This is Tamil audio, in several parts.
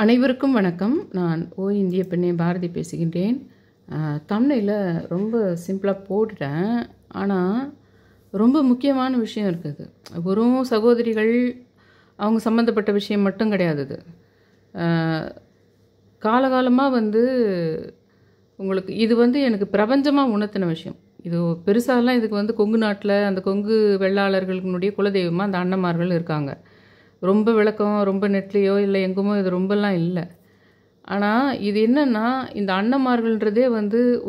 அனைவருக்கும் வணக்கம். நான் இந்திய பெண்ணே பாரதி பேசுகின்றேன். தம்ப்நெயில்ல ரொம்ப சிம்பிளாக போட்டுட்டேன். ஆனால் ரொம்ப முக்கியமான விஷயம் இருக்குது. வெறும் சகோதரிகள் அவங்க சம்மந்தப்பட்ட விஷயம் மட்டும் கிடையாது இது. காலகாலமாக உங்களுக்கு இது எனக்கு பிரபஞ்சமாக உணர்த்தின விஷயம். இது பெருசாலாம் இதுக்கு கொங்கு நாட்டில் அந்த கொங்கு வெள்ளாளர்களுடைய குலதெய்வமாக அந்த அண்ணமார்கள் இருக்காங்க. ரொம்ப விளக்கம் ரொம்ப நெட்லேயோ இல்லை எங்குமோ இது ரொம்பலாம் இல்லை. ஆனால் இது என்னென்னா இந்த அண்ணமார்கள்ன்றதே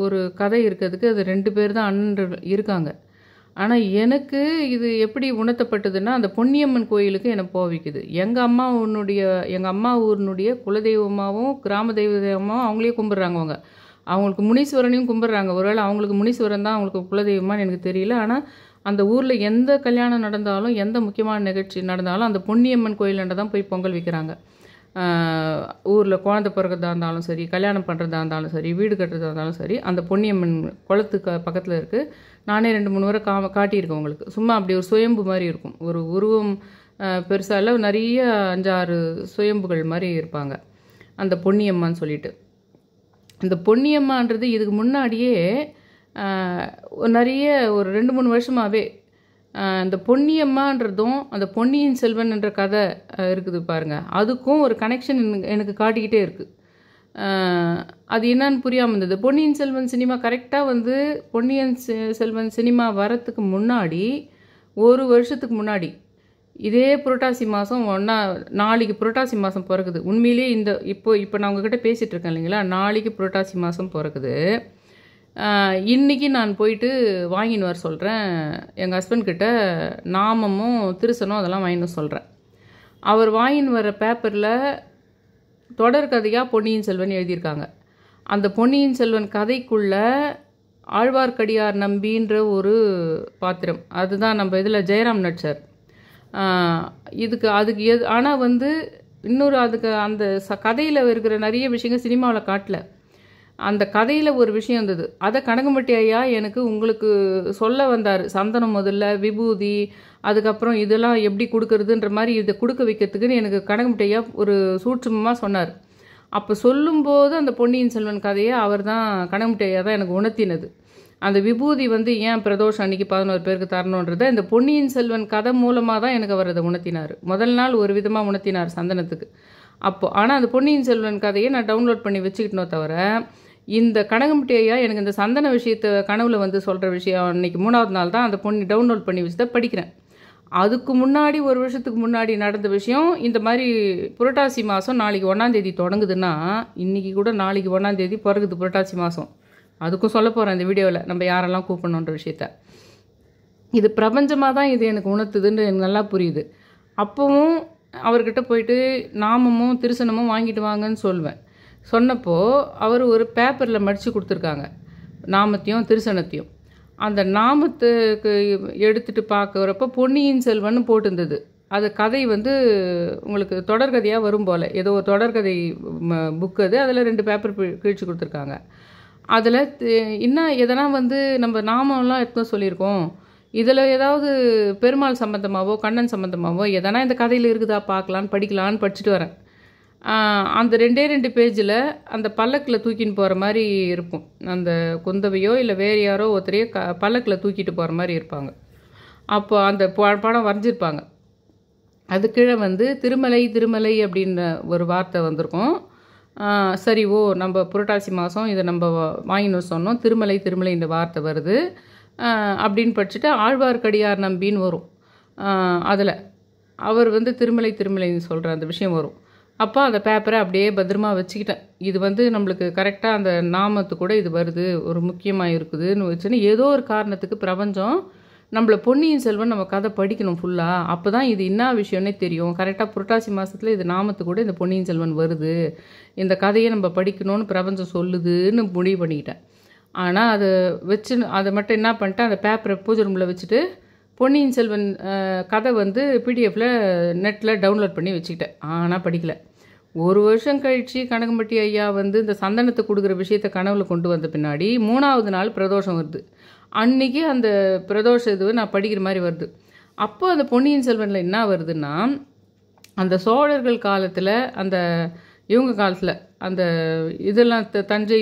ஒரு கதை இருக்கிறதுக்கு அது 2 பேர் தான் அண்ணன் இருக்காங்க. ஆனால் எனக்கு இது எப்படி உணர்த்தப்பட்டதுன்னா அந்த பொன்னியம்மன் கோயிலுக்கு என்னை போவிக்குது. எங்கள் அம்மா ஊரினுடைய குலதெய்வமாகவும் கிராம தெய்வமாகவும் அவங்களே கும்பிட்றாங்க. அவங்களுக்கு முனீஸ்வரனையும் கும்பிட்றாங்க. ஒருவேளை அவங்களுக்கு முனீஸ்வரன் தான் அவங்களுக்கு குலதெய்வமானு எனக்கு தெரியல. ஆனால் அந்த ஊரில் எந்த கல்யாணம் நடந்தாலும் எந்த முக்கியமான நிகழ்ச்சி நடந்தாலும் அந்த பொன்னியம்மன் கோயிலாண்ட தான் போய் பொங்கல் வைக்கிறாங்க. ஊரில் குழந்தை பிறக்கிறதா இருந்தாலும் சரி, கல்யாணம் பண்ணுறதா இருந்தாலும் சரி, வீடு கட்டுறதா இருந்தாலும் சரி, அந்த பொன்னியம்மன் குளத்துக்கு பக்கத்தில் இருக்குது. நானே 2-3 முறை காட்டியிருக்கேன் உங்களுக்கு. சும்மா அப்படி ஒரு சுயம்பு மாதிரி இருக்கும். ஒரு உருவம் பெருசால நிறைய 5-6 சுயம்புகள் மாதிரி இருப்பாங்க அந்த பொன்னியம்மான்னு சொல்லிட்டு. இந்த பொன்னியம்மான்றது இதுக்கு முன்னாடியே நிறைய ஒரு 2-3 வருஷமாகவே இந்த பொன்னியம்மான்றதும் அந்த பொன்னியின் செல்வன் என்ற கதை இருக்குது பாருங்கள், அதுக்கும் ஒரு கனெக்ஷன் எனக்கு காட்டிக்கிட்டே இருக்குது. அது என்னன்னு புரியாமல் இருந்தது. பொன்னியின் செல்வன் சினிமா கரெக்டாக பொன்னியின் செல்வன் சினிமா வரத்துக்கு முன்னாடி 1 வருஷத்துக்கு முன்னாடி இதே புரட்டாசி மாதம் நாளைக்கு புரட்டாசி மாதம் பிறக்குது. உண்மையிலேயே இப்போ நான் உங்ககிட்ட பேசிகிட்டு இருக்கேன் இல்லைங்களா, நாளைக்கு புரட்டாசி மாதம் பிறக்குது. இன்றைக்கி நான் போயிட்டு வாங்கின்னு வர சொல்கிறேன். எங்கள் ஹஸ்பண்ட்கிட்ட நாமமும் திருசனும் அதெல்லாம் வாங்கின்னு சொல்கிறேன். அவர் வாங்கின்னு வர பேப்பரில் தொடர்கதையாக பொன்னியின் செல்வன் எழுதியிருக்காங்க. அந்த பொன்னியின் செல்வன் கதைக்குள்ளே ஆழ்வார்க்கடியார் நம்பின்ற ஒரு பாத்திரம், அதுதான் நம்ம இதில் ஜெயராம் நடிச்சார். அதுக்கு ஆனால் இன்னொரு அதுக்கு அந்த கதையில் இருக்கிற நிறைய விஷயங்கள் சினிமாவில் காட்டல. அந்த கதையில் ஒரு விஷயம் இருந்தது. அதை கனகம்பட்டி ஐயா உங்களுக்கு சொல்ல வந்தார். சந்தனம் முதல்ல, விபூதி, அதுக்கப்புறம் இதெல்லாம் எப்படி கொடுக்கறதுன்ற மாதிரி இதை கொடுக்க வைக்கிறதுக்குன்னு எனக்கு கனகம்பட்டி ஐயா ஒரு சூட்சுமமாக சொன்னார். அப்போ சொல்லும்போது அந்த பொன்னியின் செல்வன் கதையை கனகம்பட்டி ஐயா தான் எனக்கு உணர்த்தினது. அந்த விபூதி ஏன் பிரதோஷம் அன்றைக்கி 11 பேருக்கு தரணுன்றதை இந்த பொன்னியின் செல்வன் கதை மூலமாக தான் எனக்கு அவர் அதை உணர்த்தினார். முதல் நாள் ஒரு விதமாக உணர்த்தினார் சந்தனத்துக்கு. ஆனால் அந்த பொன்னியின் செல்வன் கதையை நான் டவுன்லோட் பண்ணி வச்சுக்கிட்டனோ தவிர இந்த கனகம்பட்டி ஐயா எனக்கு இந்த சந்தன விஷயத்தை கனவுல சொல்கிற விஷயம் அன்றைக்கி 3வது நாள் தான் அந்த டவுன்லோட் பண்ணி வச்சு தான் படிக்கிறேன். அதுக்கு முன்னாடி 1 வருஷத்துக்கு முன்னாடி நடந்த விஷயம் இந்த மாதிரி புரட்டாசி மாதம் நாளைக்கு 1ஆம் தேதி தொடங்குதுன்னா, இன்றைக்கி கூட நாளைக்கு 1ஆம் தேதி பிறகுது புரட்டாசி மாதம். அதுக்கும் சொல்ல போகிறேன் இந்த வீடியோவில் நம்ம யாரெல்லாம் கூப்பிடணுன்ற விஷயத்த. இது பிரபஞ்சமாக தான் இது எனக்கு உணர்த்துதுன்னு எனக்கு நல்லா புரியுது. அப்போவும் அவர்கிட்ட போயிட்டு நாமமும் திருசனமும் வாங்கிட்டு வாங்கன்னு சொல்லுவேன். சொன்னப்போ அவர் ஒரு பேப்பரில் மடித்து கொடுத்துருக்காங்க நாமத்தையும் திருசனத்தையும். அந்த நாமத்துக்கு எடுத்துகிட்டு பார்க்குறப்போ பொன்னியின் செல்வன் போட்டிருந்தது. அது கதை உங்களுக்கு தொடர்கதையாக வரும் போல், ஏதோ ஒரு தொடர்கதை புக்கு அது. அதில் 2 பேப்பர் கிழிச்சு கொடுத்துருக்காங்க. அதில் இன்னும் எதனா நம்ம நாமெல்லாம் எடுத்து சொல்லியிருக்கோம். இதில் ஏதாவது பெருமாள் சம்மந்தமாகவோ கண்ணன் சம்மந்தமாகவோ எதனா இந்த கதையில் இருக்குதா பார்க்கலான்னு படிக்கலான்னு படிச்சுட்டு வரேன். அந்த 2 பேஜில் அந்த பல்லக்கில் தூக்கின்னு போகிற மாதிரி இருக்கும். அந்த குந்தவையோ இல்லை வேறு யாரோ ஒருத்தரையோ பல்லக்கில் தூக்கிட்டு போகிற மாதிரி இருப்பாங்க. அப்போ அந்த படம் வரைஞ்சிருப்பாங்க. அது கீழே திருமலை திருமலை அப்படின்ற ஒரு வார்த்தை வந்திருக்கும். சரி, நம்ம புரட்டாசி மாதம் இதை நம்ம வாங்கின்னு சொன்னோம், திருமலை திருமலை இந்த வார்த்தை வருது அப்படின்னு படிச்சுட்டு ஆழ்வார்க்கடியார் நம்பின்னு வரும். அதில் அவர் திருமலை திருமலைன்னு சொல்கிற அந்த விஷயம் வரும். அப்போ அந்த பேப்பரை அப்படியே பத்திரமா வச்சுக்கிட்டேன். இது நம்மளுக்கு கரெக்டாக அந்த நாமத்து கூட இது வருது, ஒரு முக்கியமாக இருக்குதுன்னு வச்சுன்னு ஏதோ ஒரு காரணத்துக்கு பிரபஞ்சம் நம்மளை பொன்னியின் செல்வன் நம்ம கதை படிக்கணும் ஃபுல்லாக. அப்போ தான் இது என்ன விஷயம்னே தெரியும். கரெக்டாக புரட்டாசி மாதத்தில் இது நாமத்து கூட இந்த பொன்னியின் செல்வன் வருது, இந்த கதையை நம்ம படிக்கணும்னு பிரபஞ்சம் சொல்லுதுன்னு முடிவு பண்ணிக்கிட்டேன். ஆனால் அதை மட்டும் என்ன பண்ணிட்டேன், அந்த பேப்பரை பூஜை ரூமில் வச்சுட்டு பொன்னியின் செல்வன் கதை பிடிஎஃப்பில் நெட்டில் டவுன்லோட் பண்ணி வச்சுக்கிட்டேன். ஆனால் படிக்கலை. 1 வருஷம் கழித்து கனகம்பட்டி ஐயா இந்த சந்தனத்தை கொடுக்குற விஷயத்தை கனவுல கொண்டு வந்த பின்னாடி 3வது நாள் பிரதோஷம் வருது. அன்றைக்கி அந்த பிரதோஷ இது நான் படிக்கிற மாதிரி வருது. அப்போ அந்த பொன்னியின் செல்வனில் என்ன வருதுன்னா, அந்த சோழர்கள் காலத்தில் அந்த இவங்க காலத்தில் அந்த இதெல்லாம் தஞ்சை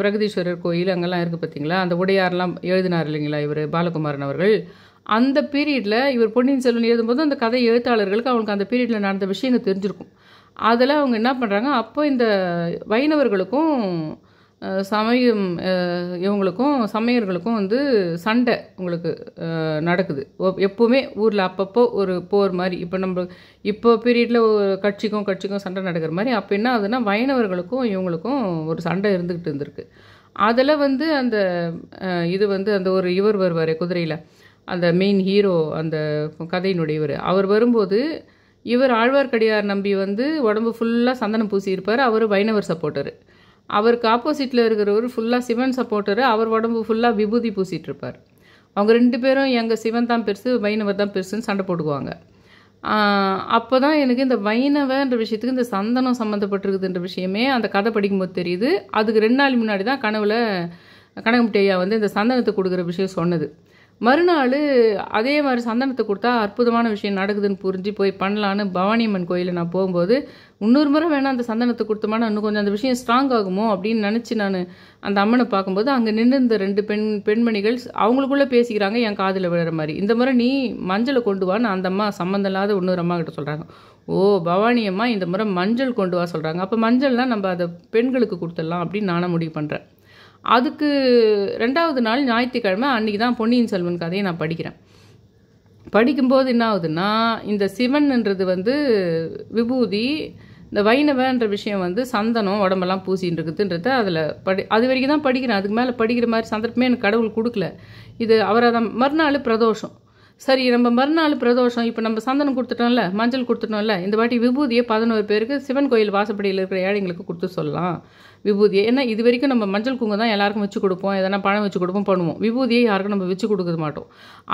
பிரகதீஸ்வரர் கோயில் அங்கெல்லாம் இருக்குது பார்த்தீங்களா, அந்த உடையாரெலாம் எழுதினார் இல்லைங்களா இவர் பாலகுமாரன் அவர்கள். அந்த பீரியடில் இவர் பொன்னியின் செல்வன் எழுதும்போது அந்த கதை எழுத்தாளர்களுக்கு அவங்களுக்கு அந்த பீரியடில் நடந்த விஷயங்கள் தெரிஞ்சிருக்கும். அதில் அவங்க என்ன பண்ணுறாங்க, அப்போ இந்த வைணவர்களுக்கும் சமயம் இவங்களுக்கும் சமயர்களுக்கும் வந்து சண்டை உங்களுக்கு நடக்குது எப்போவுமே ஊரில். அப்பப்போ ஒரு போர் மாதிரி, இப்போ பீரியடில் கட்சிக்கும் சண்டை நடக்கிற மாதிரி அப்போ என்ன ஆகுதுன்னா வைணவர்களுக்கும் இவங்களுக்கும் ஒரு சண்டை இருந்துக்கிட்டு இருந்திருக்கு. அதில் வந்து அந்த இது வந்து அந்த ஒரு இவர் வருவார் குதிரையில், அந்த மெயின் ஹீரோ அந்த கதையினுடைய அவர் வரும்போது இவர் ஆழ்வார்க்கடியார் நம்பி வந்து உடம்பு ஃபுல்லாக சந்தனம் பூசியிருப்பார். அவர் வைணவர் சப்போர்ட்டரு. அவருக்கு ஆப்போசிட்டில் இருக்கிறவர் ஃபுல்லாக சிவன் சப்போர்ட்டரு. அவர் உடம்பு ஃபுல்லாக விபூதி பூசிகிட்டு இருப்பார். அவங்க 2 பேரும் எங்கள் சிவன் தான் பெருசு வைணவர் தான் பெருசுன்னு சண்டை போட்டுக்குவாங்க. அப்போ தான் எனக்கு இந்த வைணவன்ற விஷயத்துக்கு இந்த சந்தனம் சம்மந்தப்பட்டிருக்குதுன்ற விஷயமே அந்த கதை படிக்கும்போது தெரியுது. அதுக்கு 2 நாள் முன்னாடி தான் கனவுல கனகமுட்டி ஐயா வந்து இந்த சந்தனத்தை கொடுக்குற விஷயம் சொன்னது. மறுநாள் அதே மாதிரி சந்தனத்தை கொடுத்தா அற்புதமான விஷயம் நடக்குதுன்னு புரிஞ்சு போய் பண்ணலான்னு பவானியம்மன் கோயிலில் நான் போகும்போது 300 முறை வேணால் அந்த சந்தனத்தை கொடுத்தோம்னா இன்னும் கொஞ்சம் அந்த விஷயம் ஸ்ட்ராங் ஆகுமோ அப்படின்னு நினச்சி நான் அந்த அம்மனை பார்க்கும்போது அங்கே நின்று இந்த 2 பெண்மணிகள் அவங்களுக்குள்ளே பேசிக்கிறாங்க என் காதில் விழுற மாதிரி. இந்த முறை நீ மஞ்சளை கொண்டு வான்னு அந்த அம்மா சம்மந்தம் இல்லாத இன்னொரு அம்மா கிட்ட சொல்கிறாங்க. ஓ பவானி அம்மா இந்த முறை மஞ்சள் கொண்டு வா சொல்கிறாங்க. அப்போ மஞ்சள்னால் நம்ம அதை பெண்களுக்கு கொடுத்துடலாம் அப்படின்னு நானும் முடிவு பண்ணுறேன். அதுக்கு 2வது நாள் ஞாயிற்றுக்கிழமை அன்றைக்கி தான் பொன்னியின் செல்வன் கதையை நான் படிக்கிறேன். படிக்கும்போது என்ன ஆகுதுன்னா இந்த சிவன்ன்றது வந்து விபூதி, இந்த வைணவன்ற விஷயம் வந்து சந்தனம் உடம்பெல்லாம் பூசின்னு இருக்குதுன்றத அதில் அது வரைக்கும் தான் படிக்கிறேன். அதுக்கு மேலே படிக்கிற மாதிரி சந்தர்ப்பமே எனக்கு கடவுள் கொடுக்கல. இது அவரை தான் மறுநாள் பிரதோஷம். சரி நம்ம மறுநாள் பிரதோஷம், இப்போ நம்ம சந்தனம் கொடுத்துட்டோம்ல, மஞ்சள் கொடுத்துட்டோம்ல, இந்த வாட்டி விபூதியை 11 பேருக்கு சிவன் கோயில் வாசப்படியில் இருக்கிற ஏழைங்களுக்கு கொடுத்து சொல்லலாம் விபூதியை. ஏன்னா இது வரைக்கும் நம்ம மஞ்சள் குங்குமம் தான் எல்லாருக்கும் வச்சு கொடுப்போம், எதனா பழம் வச்சு கொடுப்போம் பண்ணுவோம். விபூதியை யாருக்கும் நம்ம வச்சு கொடுக்க மாட்டோம்.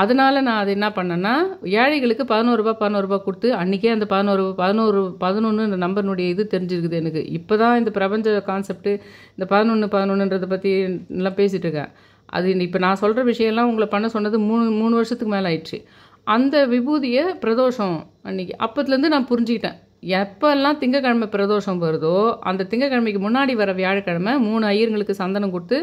அதனால் நான் அது என்ன பண்ணேன்னா ஏழைகளுக்கு 11 ரூபா கொடுத்து அன்றைக்கே அந்த 11 நம்பர்னுடைய இது தெரிஞ்சிருக்குது எனக்கு. இப்போ தான் இந்த பிரபஞ்ச கான்செப்ட்டு இந்த 11ன்றதை பற்றி எல்லாம் பேசிகிட்டு இருக்கேன். அது இப்போ நான் சொல்கிற விஷயம்லாம் உங்களை பண்ண சொன்னது 3 வருஷத்துக்கு மேலே ஆயிடுச்சு. அந்த விபூதியை பிரதோஷம் அன்றைக்கி அப்போத்துலேருந்து நான் புரிஞ்சுக்கிட்டேன். எப்போல்லாம் திங்கக்கிழமை பிரதோஷம் வருதோ அந்த திங்கக்கிழமைக்கு முன்னாடி வர வியாழக்கிழமை 3 ஐயருங்களுக்கு சந்தனம் கொடுத்து,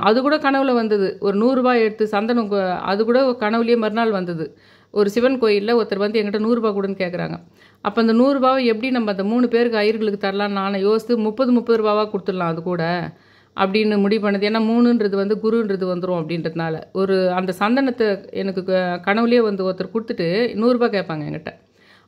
அது கூட கனவுல வந்தது. ஒரு 100 ரூபாய் எடுத்து சந்தனம், அது கூட கனவுலேயே மறுநாள் வந்தது. ஒரு சிவன் கோயிலில் ஒருத்தர் வந்து என்கிட்ட 100 ரூபா கொடுன்னு கேட்குறாங்க. அப்போ அந்த 100 ரூபாவை எப்படி நம்ம அந்த 3 பேருக்கு ஐயர்களுக்கு தரலான்னு நான் யோசித்து 30 ரூபாவாக கொடுத்துடலாம் அது கூட அப்படின்னு முடிவு பண்ணது. ஏன்னா 3ன்றது வந்து குருன்றது வந்துடும் அப்படின்றதுனால அந்த சந்தனத்தை எனக்கு கனவுலேயே வந்து ஒருத்தர் கொடுத்துட்டு 100 ரூபா கேட்பாங்க என்கிட்ட.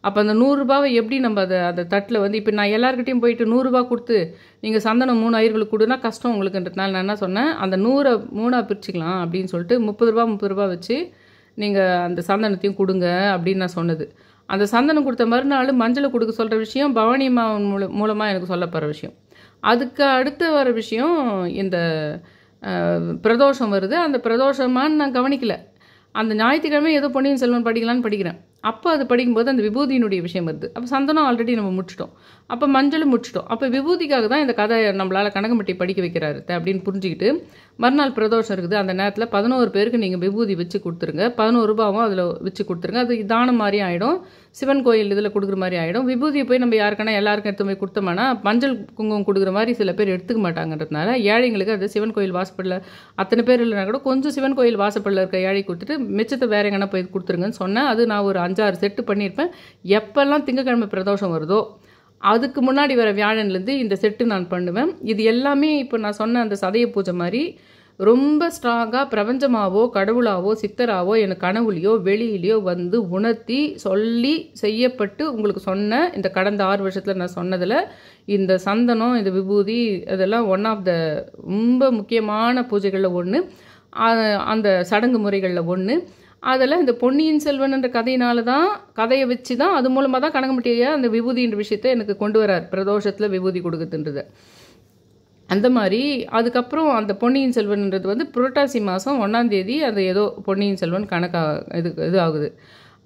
அப்போ அந்த 100 ரூபாவை எப்படி நம்ம அந்த தட்டில் வந்து இப்போ நான் எல்லாருக்கிட்டையும் போயிட்டு 100 ரூபா கொடுத்து நீங்கள் சந்தனம் 3 ஐயர்களுக்கு கொடுனா கஷ்டம் உங்களுக்குன்றதுனால நான் என்ன சொன்னேன், அந்த 100 3ஆக பிரிச்சுக்கலாம் அப்படின்னு சொல்லிட்டு 30 ரூபா வச்சு நீங்கள் அந்த சந்தனத்தையும் கொடுங்க அப்படின்னு நான் சொன்னது. அந்த சந்தனம் கொடுத்த மறுநாள் மஞ்சளை கொடுக்க சொல்கிற விஷயம் பவானி அம்மா மூலமாக எனக்கு சொல்லப்படுற விஷயம். அதுக்கு அடுத்து வர விஷயம் இந்த பிரதோஷம் வருது. அந்த பிரதோஷமானு நான் கவனிக்கலை. அந்த ஞாயிற்றுக்கிழமை ஏதோ பொன்னியின் செல்வன் படிக்கலான்னு படிக்கிறேன். அப்போ அது படிக்கும்போது அந்த விபூதியினுடைய விஷயம் வருது. அப்போ சந்தனம் ஆல்ரெடி நம்ம முடிச்சிட்டோம், அப்போ மஞ்சளும் முடிச்சிட்டோம். அப்போ விபூதிக்காக தான் இந்த கதை நம்மளால் கனகம்பட்டி படிக்க வைக்கிறாரு அப்படின்னு புரிஞ்சுக்கிட்டு மறுநாள் பிரதோஷம் இருக்குது. அந்த நேரத்தில் 11 பேருக்கு நீங்கள் விபூதி வச்சு கொடுத்துருங்க, 11 ரூபாவும் அதில் வச்சு கொடுத்துருங்க. அது தானம் மாதிரி ஆகிடும், சிவன் கோயில் இதில் கொடுக்குற மாதிரி ஆகிடும். விபூதியை போய் நம்ம யாருக்கானா எல்லாருக்கும் எடுத்து போய் கொடுத்தோம்னா மஞ்சள் குங்குமம் கொடுக்குற மாதிரி சில பேர் எடுத்துக்க மாட்டாங்கன்றதுனால ஏழைங்களுக்கு அது சிவன் கோயில் வாசப்படில் அத்தனை பேர் இல்லைனா கூட கொஞ்சம் சிவன் கோயில் வாசப்படில் இருக்க ஏழை கொடுத்துட்டு மிச்சத்தை வேற எங்கன்னா போய் கொடுத்துருங்கன்னு சொன்னேன். அது நான் ஒரு 5-6 செட்டு பண்ணியிருப்பேன். எப்போல்லாம் திங்கக்கிழமை பிரதோஷம் வருதோ அதுக்கு முன்னாடி வர வியாழன்லேருந்து இந்த செட்டு நான் பண்ணுவேன். இது எல்லாமே இப்போ நான் சொன்ன அந்த சதய பூஜை மாதிரி ரொம்ப ஸ்ட்ராங்காக பிரபஞ்சமாவோ கடவுளாவோ சித்தராவோ எனக்கு கனவுலையோ வெளியிலையோ வந்து உணர்த்தி சொல்லி செய்யப்பட்டு உங்களுக்கு சொன்ன இந்த கடந்த 6 வருஷத்தில் நான் சொன்னதில் இந்த சந்தனம் இந்த விபூதி இதெல்லாம் ஒன் ஆஃப் த ரொம்ப முக்கியமான பூஜைகளில் ஒன்று, அந்த சடங்கு முறைகளில் ஒன்று. அதில் இந்த பொன்னியின் செல்வன்ன்ற கதையினால தான் கதையை வச்சு தான் அது மூலமாக தான் கனகம்பட்டியை அந்த விபூதின்ற விஷயத்தை எனக்கு கொண்டு வரார், பிரதோஷத்தில் விபூதி கொடுக்குதுன்றது. அந்த மாதிரி அதுக்கப்புறம் அந்த பொன்னியின் செல்வன்ன்றது வந்து புரட்டாசி மாதம் 1ஆம் தேதி அது ஏதோ பொன்னியின் செல்வன் கணக்காக இது ஆகுது.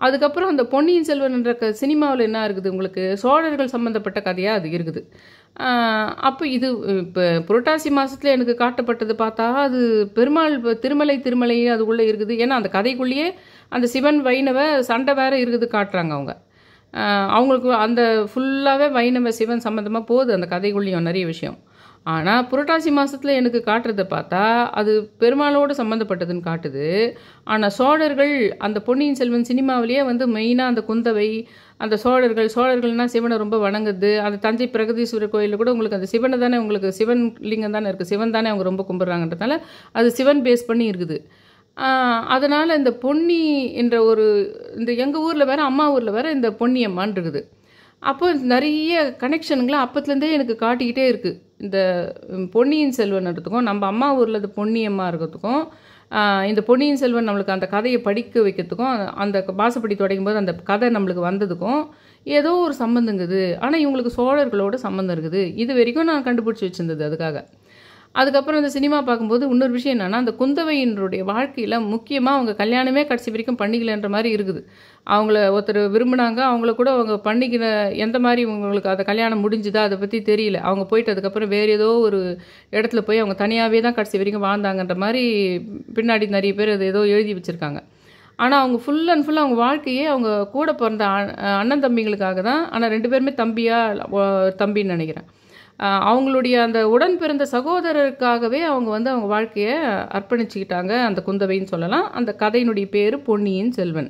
அதுக்கப்புறம் அந்த பொன்னியின் செல்வன்ன்ற சினிமாவில் என்ன இருக்குது உங்களுக்கு, சோழர்கள் சம்மந்தப்பட்ட கதையாக அது இருக்குது. அப்போ இது இப்போ புரட்டாசி மாதத்தில் எனக்கு காட்டப்பட்டது பார்த்தா அது பெருமாள் திருமலை அதுக்குள்ளே இருக்குது. ஏன்னா அந்த கதைக்குள்ளேயே அந்த சிவன் வைணவ சண்டை வேறு இருக்குது காட்டுறாங்க அவங்க. அவங்களுக்கு அந்த ஃபுல்லாகவே வைணவ சிவன் சம்மந்தமாக போகுது அந்த கதைக்குள்ளேயும் நிறைய விஷயம். ஆனால் புரட்டாசி மாதத்தில் எனக்கு காட்டுறதை பார்த்தா அது பெருமாளோடு சம்மந்தப்பட்டதுன்னு காட்டுது. ஆனால் சோழர்கள் அந்த பொன்னியின் செல்வன் சினிமாவிலேயே வந்து மெயினாக அந்த குந்தவை, அந்த சோழர்கள்னால் சிவனை ரொம்ப வணங்குது. அந்த தஞ்சை பிரகதீஸ்வரர் கோயிலில் கூட உங்களுக்கு அந்த சிவனை தானே, உங்களுக்கு சிவன் லிங்கம் தானே இருக்குது, சிவன் தானே அவங்க ரொம்ப கும்பிட்றாங்கன்றதுனால அது சிவன் பேஸ் பண்ணி இருக்குது. அதனால் இந்த பொன்னி என்ற இந்த எங்கள் ஊரில் வேறு, அம்மா ஊரில் வேறு இந்த பொன்னியம்மான் இருக்குது. அப்போ நிறைய கனெக்ஷனுங்களை அப்பத்துலேருந்தே எனக்கு காட்டிக்கிட்டே இருக்குது. இந்த பொன்னியின் செல்வன்றதுக்கும் நம்ம அம்மா ஊரில் இந்த பொன்னியம்மா இருக்கிறதுக்கும் இந்த பொன்னியின் செல்வன் நம்மளுக்கு அந்த கதையை படிக்க வைக்கிறதுக்கும் அந்த வாசப்படி தொடங்கும் போது அந்த கதை நம்மளுக்கு வந்ததுக்கும் ஏதோ ஒரு சம்மந்தங்குது. ஆனால் இவங்களுக்கு சோழர்களோட சம்மந்தம் இருக்குது. இது வரைக்கும் நான் கண்டுபிடிச்சி வச்சுருந்தது அதுக்காக. அதுக்கப்புறம் இந்த சினிமா பார்க்கும்போது இன்னொரு விஷயம் என்னென்னா, அந்த குந்தவையினுடைய வாழ்க்கையில் முக்கியமாக அவங்க கல்யாணமே கடைசி வரைக்கும் பண்ணிக்கலன்ற மாதிரி இருக்குது. அவங்கள ஒருத்தர் விரும்பினாங்க, அவங்கள கூட அவங்க பண்ணிக்கிற எந்த மாதிரி உங்களுக்கு அந்த கல்யாணம் முடிஞ்சுதா அதை பற்றி தெரியல. அவங்க போயிட்டு அதுக்கப்புறம் வேறு ஏதோ ஒரு இடத்துல போய் அவங்க தனியாகவே தான் கடைசி வரைக்கும் வாழ்ந்தாங்கன்ற மாதிரி பின்னாடி நிறைய பேர் அது ஏதோ எழுதி வச்சுருக்காங்க. ஆனால் அவங்க ஃபுல் அண்ட் ஃபுல் அவங்க வாழ்க்கையே அவங்க கூட பிறந்த அண்ணன் தம்பிங்களுக்காக தான். ஆனால் 2 பேருமே தம்பின்னு நினைக்கிறேன். அவங்களுடைய அந்த உடன் பிறந்த சகோதரருக்காகவே அவங்க வந்து அவங்க வாழ்க்கையை அர்ப்பணிச்சுக்கிட்டாங்க. அந்த குந்தவைன்னு சொல்லலாம். அந்த கதையினுடைய பேர் பொன்னியின் செல்வன்.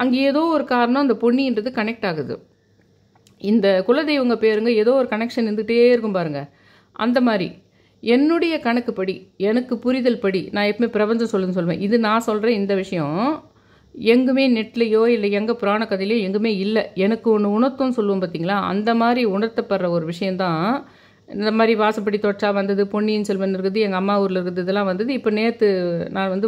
அங்கே ஏதோ ஒரு காரணம் அந்த பொன்னின்றது கனெக்ட் ஆகுது. இந்த குலதெய்வங்க பேருங்க ஏதோ ஒரு கனெக்ஷன் இருந்துகிட்டே இருக்கும் பாருங்கள். அந்த மாதிரி என்னுடைய கணக்குப்படி, எனக்கு புரிதல் படி, நான் எப்பவுமே பிரபஞ்சம் சொல்லுவேன். இது நான் சொல்கிறேன். இந்த விஷயம் எங்குமே நெட்லேயோ இல்லை எங்கே புராண கதையிலையோ எங்குமே இல்லை. எனக்கு ஒன்று உணர்த்தும் சொல்லுவோம் பார்த்தீங்களா, அந்த மாதிரி உணர்த்தப்படுற ஒரு விஷயந்தான் இந்த மாதிரி வாசப்படி தொற்றா வந்தது. பொன்னியின் செல்வன் இருக்குது, எங்கள் அம்மா ஊரில் இருக்குது, இதெல்லாம் வந்தது. இப்போ நேற்று நான் வந்து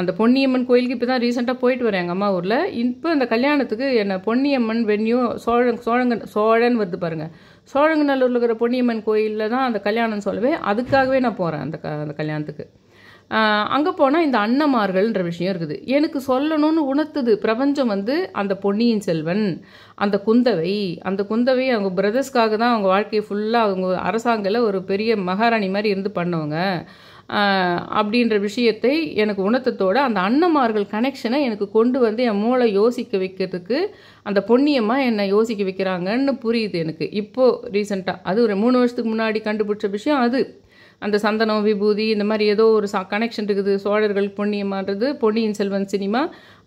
அந்த பொன்னியம்மன் கோயிலுக்கு இப்போ தான் ரீசெண்டாக போயிட்டு வரேன் எங்கள் அம்மா ஊரில். இப்போ இந்த கல்யாணத்துக்கு என்ன பொன்னியம்மன் வென்யூ சோழன் வருது பாருங்கள். சோழங்கநல்லூரில் இருக்கிற பொன்னியம்மன் கோயிலில் தான் அந்த கல்யாணம்னு சொல்லவே அதுக்காகவே நான் போகிறேன் அந்த கல்யாணத்துக்கு. அங்கே போனால் இந்த அன்னமார்கள்ன்ற விஷயம் இருக்குது. எனக்கு சொல்லணும்னு உணர்த்துது பிரபஞ்சம் வந்து அந்த பொன்னியின் செல்வன், அந்த குந்தவை அவங்க பிரதர்ஸ்க்காக தான் அவங்க வாழ்க்கையை ஃபுல்லாக அவங்க அரசாங்கத்தில் ஒரு பெரிய மகாராணி மாதிரி இருந்து பண்ணவங்க அப்படின்ற விஷயத்தை எனக்கு உணர்த்தத்தோடு அந்த அன்னமார்கள் கனெக்ஷனை எனக்கு கொண்டு வந்து என் மூளை யோசிக்க வைக்கிறதுக்கு அந்த பொன்னியம்மா என்னை யோசிக்க வைக்கிறாங்கன்னு புரியுது எனக்கு இப்போது ரீசெண்டாக. அது ஒரு 3 வருஷத்துக்கு முன்னாடி கண்டுபிடிச்ச விஷயம் அது. அந்த சந்தனம் விபூதி இந்த மாதிரி ஏதோ ஒரு கனெக்ஷன் இருக்குது. சோழர்கள் பொன்னியம்மான்றது பொன்னியின் செல்வன் சினிமா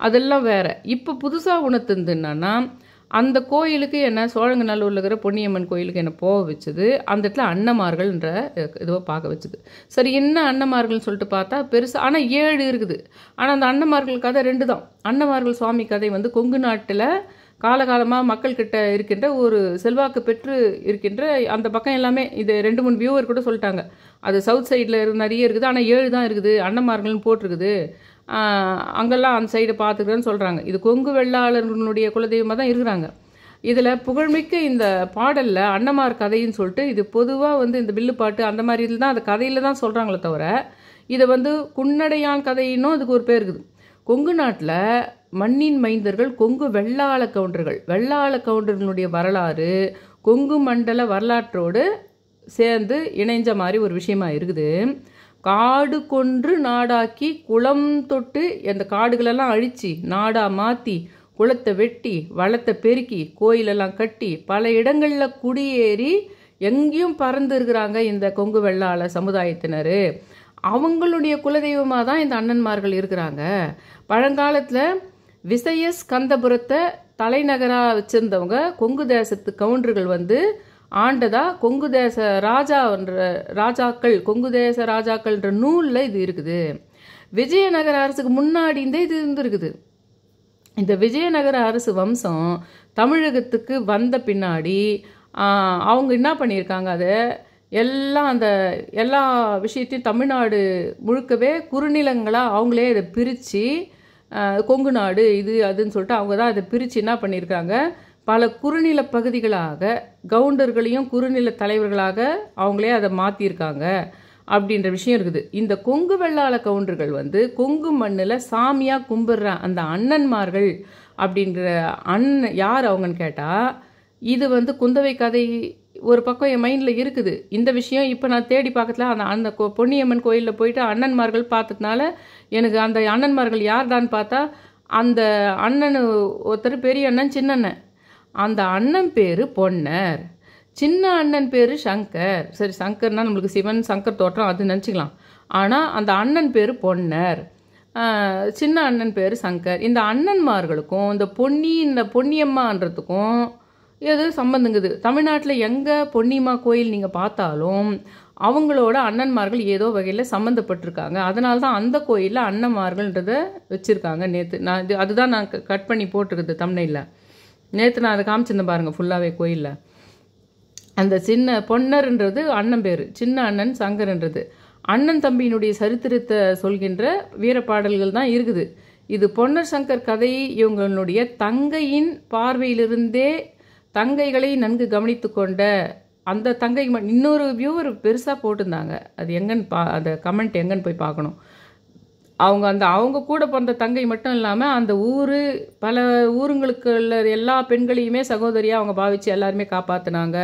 அதெல்லாம் வேறு. இப்போ புதுசாக உணர்த்துது என்னன்னா, அந்த கோயிலுக்கு என்ன சோழங்கநல்லூரில் இருக்கிற பொன்னியம்மன் கோயிலுக்கு என்ன போக வச்சுது, அந்த இடத்துல அன்னமார்கள்ன்ற இதுவை பார்க்க வச்சுது. சரி, என்ன அன்னமார்கள்னு சொல்லிட்டு பார்த்தா பெருசாக ஆனால் 7 இருக்குது. ஆனால் அந்த அன்னமார்கள் கதை 2 தான். அன்னமார்கள் சுவாமி கதை வந்து கொங்கு நாட்டில் காலகாலமாக மக்கள்கிட்ட இருக்கின்ற ஒரு செல்வாக்கு பெற்று இருக்கின்ற அந்த பக்கம் எல்லாமே. இது 2-3 வியூவர் கூட சொல்லிட்டாங்க. அது சவுத் சைடில் நிறைய இருக்குது, ஆனால் 7 தான் இருக்குது அன்னமார்கள்னு போட்டிருக்குது. அங்கெல்லாம் அந்த சைடை பார்த்துக்கிறேன்னு சொல்கிறாங்க. இது கொங்கு வெள்ளாளர்களுடைய குலதெய்வமாக தான் இருக்கிறாங்க. இதில் புகழ்மிக்க இந்த பாடலில் அன்னமார் கதைன்னு சொல்லிட்டு இது பொதுவாக வந்து இந்த வில்லுப்பாட்டு அந்த மாதிரி இதில் தான் அந்த கதையில் தான் சொல்கிறாங்களே தவிர இதை வந்து குன்னடையான் கதையின்னும் அதுக்கு ஒரு பேர் இருக்குது. கொங்கு நாட்டில் மண்ணின் மைந்தர்கள் கொங்கு வெள்ளாள கவுண்டர்களுடைய வரலாறு கொங்கு மண்டல வரலாற்றோடு சேர்ந்து இணைஞ்ச மாதிரி ஒரு விஷயமா இருக்குது. காடு கொன்று நாடாக்கி குளம் தொட்டு அந்த காடுகளெல்லாம் அழித்து நாடாக மாற்றி குளத்தை வெட்டி வளத்தை பெருக்கி கோயிலெல்லாம் கட்டி பல இடங்களில் குடியேறி எங்கேயும் பறந்து இருக்கிறாங்க இந்த கொங்கு வெள்ளாள சமுதாயத்தினர். அவங்களுடைய குலதெய்வமாக தான் இந்த அண்ணன்மார்கள் இருக்கிறாங்க. பழங்காலத்தில் விசயஸ்கந்தபுரத்தை தலைநகராக வச்சுருந்தவங்க கொங்கு தேசத்து கவுண்டர்கள் வந்து ஆண்டதா கொங்கு தேச கொங்கு தேச ராஜாக்கள்ன்ற நூலில் இது இருக்குது. விஜயநகர அரசுக்கு முன்னாடி இது இருந்திருக்குது. இந்த விஜயநகர அரசு வம்சம் தமிழகத்துக்கு வந்த பின்னாடி அவங்க என்ன பண்ணியிருக்காங்க, அதை எல்லாம் அந்த எல்லா விஷயத்தையும் தமிழ்நாடு முழுக்கவே குறுநிலங்களாக அவங்களே இதை பிரித்து கொங்கு நாடு இது அதுன்னு சொல்லிட்டு அவங்க தான் அதை பிரித்து என்ன பண்ணியிருக்காங்க, பல குறுநில பகுதிகளாக கவுண்டர்களையும் குறுநில தலைவர்களாக அவங்களே அதை மாற்றியிருக்காங்க அப்படின்ற விஷயம் இருக்குது. இந்த கொங்கு வெள்ளாள கவுண்டர்கள் வந்து கொங்கு மண்ணில் சாமியாக கும்பிட்ற அந்த அண்ணன்மார்கள் அப்படின்ற யார் அவங்கன்னு கேட்டால், இது வந்து குந்தவை கதை ஒரு பக்கம் என் மைண்டில் இருக்குது. இந்த விஷயம் இப்போ நான் தேடி பார்க்கல. அந்த பொன்னியம்மன் கோயிலில் போயிட்டு அண்ணன்மார்கள் பார்த்ததுனால எனக்கு அந்த அண்ணன்மார்கள் யார்தான்னு பார்த்தா அந்த அண்ணன் ஒருத்தர் பெரிய அண்ணன் சின்ன அண்ணன். அந்த அண்ணன் பேர் பொன்னர், சின்ன அண்ணன் பேர் சங்கர். சரி, சங்கர்னா நம்மளுக்கு சிவன் சங்கர் தோற்றம் அது நினச்சிக்கலாம். ஆனால் அந்த அண்ணன் பேர் பொன்னர், சின்ன அண்ணன் பேர் சங்கர். இந்த அண்ணன்மார்களுக்கும் இந்த பொன்னியம்மான்றதுக்கும் எது சம்பந்தங்குது? தமிழ்நாட்டில் எங்கே பொன்னியம்மா கோயில் நீங்கள் பார்த்தாலும் அவங்களோட அண்ணன்மார்கள் ஏதோ வகையில் சம்மந்தப்பட்டிருக்காங்க. அதனால தான் அந்த கோயிலில் அண்ணன்மார்கள்ன்றதை வச்சுருக்காங்க. நேற்று நான் அதுதான் நான் கட் பண்ணி போட்டிருக்குது தம்ப்நெயில்ல. நேற்று நான் அதை காமிச்சிருந்தேன் பாருங்கள் ஃபுல்லாகவே கோயிலில். அந்த சின்ன பொன்னர்ன்றது அண்ணன் பேர், சின்ன அண்ணன் சங்கர்ன்றது அண்ணன் தம்பியினுடைய சரித்திரத்தை சொல்கின்ற வீரப்பாடல்கள் தான் இருக்குது. இது பொன்னர் சங்கர் கதை இவங்களுடைய தங்கையின் பார்வையிலிருந்தே தங்கைகளை நன்கு கவனித்து கொண்ட அந்த தங்கை. இன்னொரு வியூவர் பெருசாக போட்டிருந்தாங்க, அது எங்கன்னு அந்த கமெண்ட் எங்கன்னு போய் பார்க்கணும். அவங்க கூட பிறந்த தங்கை மட்டும் இல்லாமல் அந்த பல ஊருங்களுக்கு எல்லா பெண்களையுமே சகோதரியாக அவங்க பாவிச்சு எல்லாருமே காப்பாற்றினாங்க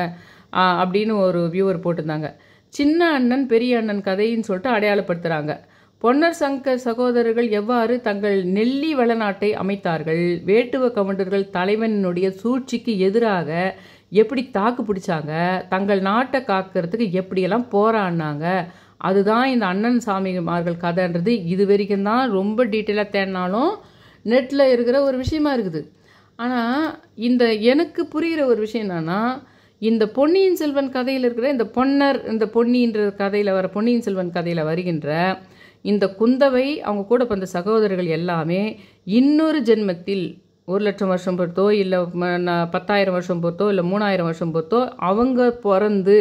அப்படின்னு ஒரு வியூவர் போட்டிருந்தாங்க. சின்ன அண்ணன் பெரிய அண்ணன் கதைன்னு சொல்லிட்டு அடையாளப்படுத்துகிறாங்க. பொன்னர் சங்கர் சகோதரர்கள் எவ்வாறு தங்கள் நெல்லி வளநாட்டை அமைத்தார்கள், வேட்டுவ கவுண்டர்கள் தலைவனுடைய சூழ்ச்சிக்கு எதிராக எப்படி தாக்கு பிடிச்சாங்க, தங்கள் நாட்டை காக்கிறதுக்கு எப்படியெல்லாம் போராடினாங்க, அதுதான் இந்த அண்ணன் சாமிமார்கள் கதைன்றது. இது வரைக்கும் தான் ரொம்ப டீட்டெயிலாக தேடினாலும் நெட்டில் இருக்கிற ஒரு விஷயமா இருக்குது. ஆனால் எனக்கு புரிகிற ஒரு விஷயம் என்னன்னா, இந்த பொன்னியின் செல்வன் கதையில் இருக்கிற இந்த பொன்னின்ற கதையில் வர பொன்னியின் செல்வன் கதையில் வருகின்ற இந்த குந்தவை அவங்க கூட பிறந்த சகோதரர்கள் எல்லாமே இன்னொரு ஜென்மத்தில் 1,00,000 வருஷம் பொறுத்தோ இல்லை 10,000 வருஷம் பொறுத்தோ இல்லை 3,000 வருஷம் பொறுத்தோ அவங்க பிறந்து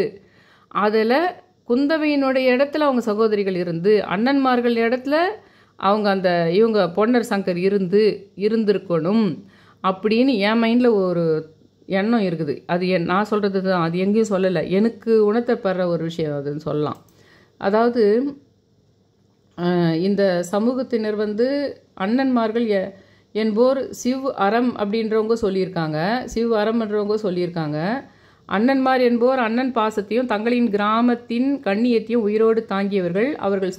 அதில் குந்தவையினுடைய இடத்துல அவங்க சகோதரிகள் இருந்து அண்ணன்மார்கள் இடத்துல அவங்க இவங்க பொன்னர் சங்கர் இருந்திருக்கணும் அப்படின்னு என் மைண்டில் ஒரு எண்ணம் இருக்குது. அது நான் சொல்கிறது தான், அது எங்கேயும் சொல்லலை, எனக்கு உணர்த்தப்படுற ஒரு விஷயம் அதுன்னு சொல்லலாம். அதாவது இந்த சமூகத்தினர் அண்ணன்மார்கள் என்போர் சிவ் அறம் அப்படின்றவங்க சொல்லியிருக்காங்க, சிவ் அறம்ன்றவங்க சொல்லியிருக்காங்க. அண்ணன்மார் என்போர் அண்ணன் பாசத்தையும் தங்களின் கிராமத்தின் கண்ணியத்தையும் உயிரோடு தாங்கியவர்கள். அவர்கள்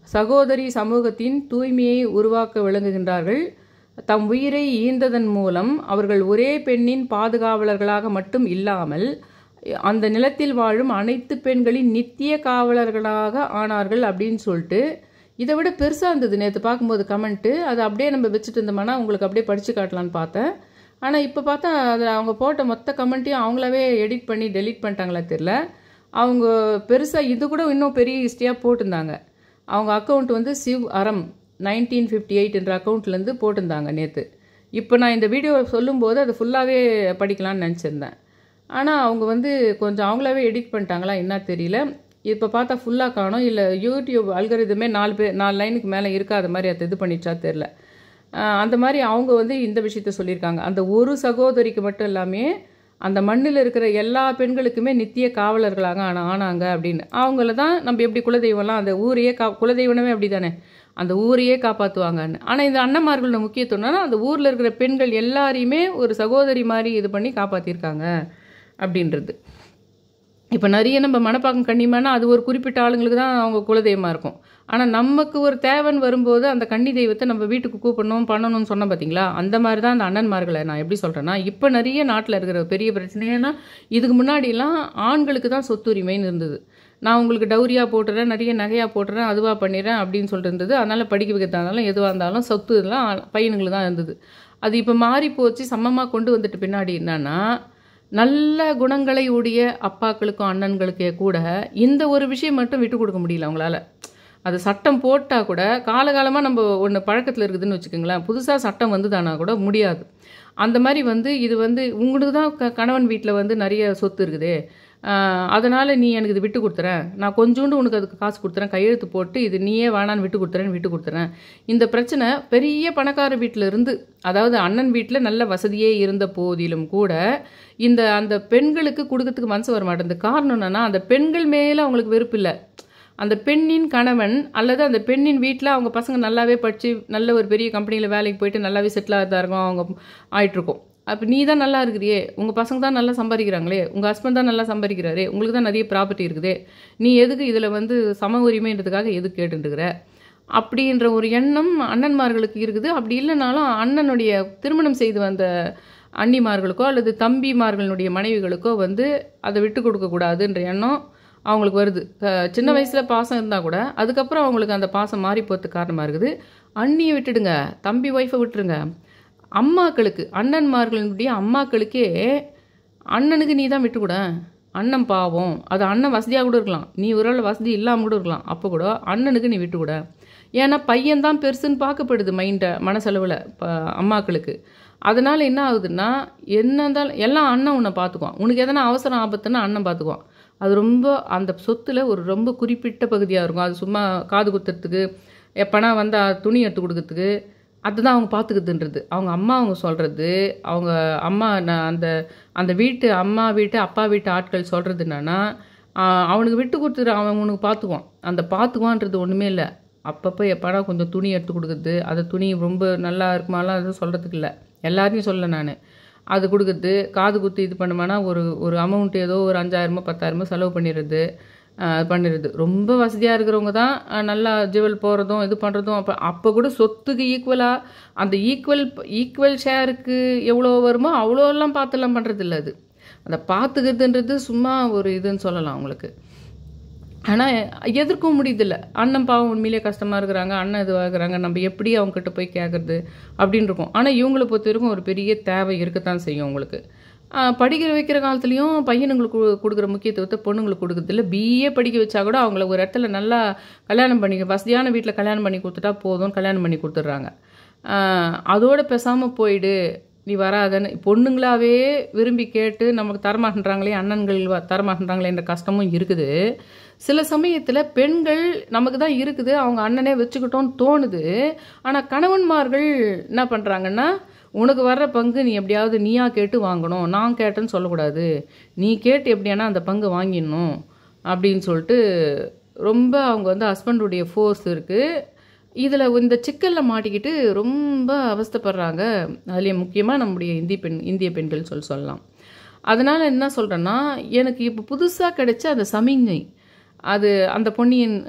சகோதரி சமூகத்தின் தூய்மையை உருவாக்க விளங்குகின்றார்கள். தம் உயிரை ஈந்ததன் மூலம் அவர்கள் ஒரே பெண்ணின் பாதுகாவலர்களாக மட்டும் இல்லாமல் அந்த நிலத்தில் வாழும் அனைத்து பெண்களின் நித்திய காவலர்களாக ஆனார்கள் அப்படின்னு சொல்லிட்டு இதை விட பெருசாக இருந்தது நேற்று பார்க்கும்போது கமெண்ட்டு. அதை அப்படியே நம்ம வச்சுட்டு இருந்தோம்னா உங்களுக்கு அப்படியே படித்து காட்டலான்னு பார்த்தேன். ஆனால் இப்போ பார்த்தா அதில் அவங்க போட்ட மொத்த கமெண்ட்டையும் அவங்களாவே எடிட் பண்ணி டெலீட் பண்ணிட்டாங்களா தெரில. அவங்க பெருசாக இது கூட இன்னும் பெரிய ஹிஸ்ட்ரியாக போட்டிருந்தாங்க. அவங்க அக்கௌண்ட் சிவ் அறம் 1958 என்ற அக்கௌண்ட்லேருந்து போட்டிருந்தாங்க நேற்று. இப்போ நான் இந்த வீடியோ சொல்லும்போது அதை ஃபுல்லாகவே படிக்கலான்னு நினச்சிருந்தேன். ஆனால் அவங்க கொஞ்சம் அவங்களாவே எடிட் பண்ணிட்டாங்களா என்ன தெரியல. இப்போ பார்த்தா ஃபுல்லாக காணும், இல்லை யூடியூப் அல்காரிதமே 4 லைனுக்கு மேலே இருக்காத மாதிரி அதை இது பண்ணிச்சா தெரில. அந்த மாதிரி அவங்க இந்த விஷயத்த சொல்லியிருக்காங்க. அந்த ஒரு சகோதரிக்கு மட்டும் எல்லாமே அந்த மண்ணில் இருக்கிற எல்லா பெண்களுக்குமே நித்திய காவலர்களாக ஆனாங்க அப்படின்னு. அவங்கள தான் நம்ம எப்படி குலதெய்வம்லாம் அந்த ஊரையே குலதெய்வமே அப்படி தானே அந்த ஊரையே காப்பாற்றுவாங்கன்னு. ஆனால் இந்த அண்ணன்மார்களோட முக்கியத்துவம்னா அந்த ஊரில் இருக்கிற பெண்கள் எல்லாரையுமே ஒரு சகோதரி மாதிரி இது பண்ணி காப்பாற்றிருக்காங்க அப்படின்றது. இப்போ நிறைய நம்ம மணப்பாக்கம் கன்னிமானா அது ஒரு குறிப்பிட்ட ஆளுங்களுக்கு தான் அவங்க குலதெய்வமாக இருக்கும். ஆனால் நமக்கு ஒரு தேவைன்னு வரும்போது அந்த கன்னி தெய்வத்தை நம்ம வீட்டுக்கு கூப்பிடணும் பண்ணணும்னு சொன்னோம் பார்த்தீங்களா, அந்த மாதிரி தான் அந்த அண்ணன்மார்களை நான் எப்படி சொல்கிறேன்னா, இப்போ நிறைய நாட்டில் இருக்கிற பெரிய பிரச்சனைனா இதுக்கு முன்னாடிலாம் ஆண்களுக்கு தான் சொத்துரிமைன்னு இருந்தது. நான் உங்களுக்கு டவுரியாக போட்டுறேன், நிறைய நகையாக போட்டுறேன், அதுவாக பண்ணிடுறேன் அப்படின்னு சொல்லிட்டு இருந்தது. அதனால் படிக்க வைக்கிறதாலும் எதுவாக இருந்தாலும் சொத்து இதெல்லாம் பையனுங்களுக்கு தான் இருந்தது. அது இப்போ மாறி போச்சு, சமமாக கொண்டு வந்துட்டு பின்னாடி என்னன்னா நல்ல குணங்களை உடைய அப்பாக்களுக்கும் அண்ணன்களுக்கே கூட இந்த ஒரு விஷயம் மட்டும் விட்டு கொடுக்க முடியல அவங்களால. அது சட்டம் போட்டால் கூட காலகாலமாக நம்ம ஒன்று பழக்கத்தில் இருக்குதுன்னு வச்சுக்கோங்களேன், புதுசாக சட்டம் வந்துதானா கூட முடியாது. அந்த மாதிரி இது உங்களுக்கு தான் கணவன் வீட்டில் நிறைய சொத்து இருக்குதே, அதனால் நீ எனக்கு இது விட்டு கொடுத்துறேன், நான் கொஞ்சோண்டு உனக்கு அதுக்கு காசு கொடுத்துறேன், கையெழுத்து போட்டு இது நீயே வேணான்னு விட்டு கொடுத்துறேன். இந்த பிரச்சனை பெரிய பணக்கார வீட்டில் இருந்து, அதாவது அண்ணன் வீட்டில் நல்ல வசதியே இருந்த போதிலும் கூட அந்த பெண்களுக்கு கொடுக்கறதுக்கு மனசு வர மாட்டேங்குது. காரணம் என்னன்னா அந்த பெண்கள் மேலே அவங்களுக்கு வெறுப்பு இல்லை. அந்த பெண்ணின் கணவன் அல்லது அந்த பெண்ணின் வீட்டில் அவங்க பசங்க நல்லாவே படித்து நல்ல ஒரு பெரிய கம்பெனியில் வேலைக்கு போயிட்டு நல்லாவே செட்டில் ஆகிறதா இருக்கும், அவங்க ஆகிட்டுருக்கோம். அப்போ நீ தான் நல்லா இருக்கிறியே, உங்கள் பசங்க தான் நல்லா சம்பாதிக்கிறாங்களே, உங்கள் ஹஸ்பண்ட் தான் நல்லா சம்பாதிக்கிறாரே, உங்களுக்கு தான் நிறைய ப்ராப்பர்ட்டி இருக்குதே, நீ எதுக்கு இதில் சம உரிமைன்றதுக்காக எதுக்கு கேட்டுருக்குற அப்படின்ற ஒரு எண்ணம் அண்ணன்மார்களுக்கு இருக்குது. அப்படி இல்லைனாலும் அண்ணனுடைய திருமணம் செய்து வந்த அண்ணிமார்களுக்கோ அல்லது தம்பிமார்களுடைய மனைவிகளுக்கோ வந்து அதை விட்டு கொடுக்கக்கூடாதுன்ற எண்ணம் அவங்களுக்கு வருது. சின்ன வயசில் பாசம் இருந்தால் கூட அதுக்கப்புறம் அவங்களுக்கு அந்த பாசம் மாறி போகிறதுக்கு காரணமாக இருக்குது. அண்ணியை விட்டுடுங்க, தம்பி ஒய்ஃபை விட்டுருங்க. அம்மாக்களுக்கு, அண்ணன்மார்களுடைய அம்மாக்களுக்கே அண்ணனுக்கு நீ தான் விட்டுக்கூட, அண்ணன் பாவம், அது அண்ணன் வசதியாக கூட இருக்கலாம், நீ ஒரு வசதி இல்லாமல் கூட இருக்கலாம், அப்போ கூட அண்ணனுக்கு நீ விட்டுக்கூட. ஏன்னா பையன்தான் பெருசுன்னு பார்க்கப்படுது மனசளவில் அம்மாக்களுக்கு. அதனால் என்ன ஆகுதுன்னா, என்ன இருந்தாலும் எல்லாம் அண்ணன் உன்னை பார்த்துக்குவான், உனக்கு எதனா அவசரம் ஆபத்துன்னா அண்ணன் பார்த்துக்குவான். அது ரொம்ப அந்த சொத்தில் ஒரு ரொம்ப குறிப்பிட்ட பகுதியாக இருக்கும். அது சும்மா காது குத்துறதுக்கு, எப்போனா வந்தால் துணி எடுத்து கொடுக்கறதுக்கு, அதுதான் அவங்க பார்த்துக்குதுன்றது. அவங்க சொல்கிறது, அவங்க அம்மா அந்த அந்த வீட்டு அம்மா வீட்டு அப்பா வீட்டு ஆட்கள் சொல்கிறது என்னன்னா, அவனுக்கு விட்டு கொடுத்துரு, அவன் உனக்கு பார்த்துக்குவான். அந்த பார்த்துக்குவான்றது ஒன்றுமே இல்லை. அப்பப்போ எப்போனா கொஞ்சம் துணி எடுத்து கொடுக்குறது, அந்த துணி ரொம்ப நல்லா இருக்குமாலாம் அது சொல்கிறதுக்கு இல்லை, எல்லாத்தையும் சொல்ல நான். அது கொடுக்குறது, காது குத்து இது பண்ணுமானா ஒரு அமௌண்ட் ஏதோ ஒரு 5000 10,000 செலவு பண்ணிடுறது. ரொம்ப வசதியாக இருக்கிறவங்க தான் நல்லா ஜுவல் போகிறதும் இது பண்ணுறதும். அப்போ கூட சொத்துக்கு ஈக்குவலாக அந்த ஈக்குவல் ஷேருக்கு எவ்வளோ வருமோ அவ்வளோலாம் பார்த்துலாம் பண்ணுறது இல்லை. அதை பார்த்துக்கிறதுன்றது சும்மா ஒரு இதுன்னு சொல்லலாம் அவங்களுக்கு. ஆனால் எதிர்க்கவும் முடியுதில்ல. அண்ணன் பாவம் உண்மையிலே கஷ்டமாக இருக்கிறாங்க, அண்ணன் இதுவாக இருக்கிறாங்க, நம்ம எப்படி அவங்ககிட்ட போய் கேட்குறது அப்படின்னு இருக்கும். ஆனால் இவங்களை பொறுத்த வரைக்கும் ஒரு பெரிய தேவை இருக்கத்தான் செய்யும் உங்களுக்கு. படிக்கிற வைக்கிற காலத்துலேயும் பையனுங்களுக்கு கொடுக்குற முக்கியத்துவத்தை பொண்ணுங்களுக்கு கொடுக்குறதில்ல. பிஏ படிக்க வச்சா கூட அவங்கள ஒரு இடத்துல நல்லா கல்யாணம் பண்ணி வசதியான வீட்டில் கல்யாணம் பண்ணி கொடுத்துட்டா போதும், கல்யாணம் பண்ணி கொடுத்துட்றாங்க. அதோடு பேசாமல் போயிடு, நீ வராதன்னு பொண்ணுங்களாவே விரும்பி கேட்டு நமக்கு தரமாகின்றாங்களே, அண்ணன்கள் தரமாகின்றாங்களேன்ற கஷ்டமும் இருக்குது. சில சமயத்தில் பெண்கள் நமக்கு தான் இருக்குது, அவங்க அண்ணனே வச்சுக்கிட்டோன்னு தோணுது. ஆனால் கணவன்மார்கள் என்ன பண்ணுறாங்கன்னா, உனக்கு வர்ற பங்கு நீ எப்படியாவது நீயா கேட்டு வாங்கணும், நான் கேட்டேன்னு சொல்லக்கூடாது, நீ கேட்டு எப்படியானா அந்த பங்கு வாங்கிடணும் அப்படின்னு சொல்லிட்டு ரொம்ப அவங்க வந்து ஹஸ்பண்டுடைய ஃபோர்ஸ் இருக்குது. இதில் இந்த சிக்கலில் மாட்டிக்கிட்டு ரொம்ப அவஸ்தைப்படுறாங்க. அதுலேயும் முக்கியமாக நம்முடைய இந்திய பெண்கள் சொல்லலாம். அதனால் என்ன சொல்கிறேன்னா, எனக்கு இப்போ புதுசாக கிடைச்ச அந்த சமிஞ்ஞை, அது அந்த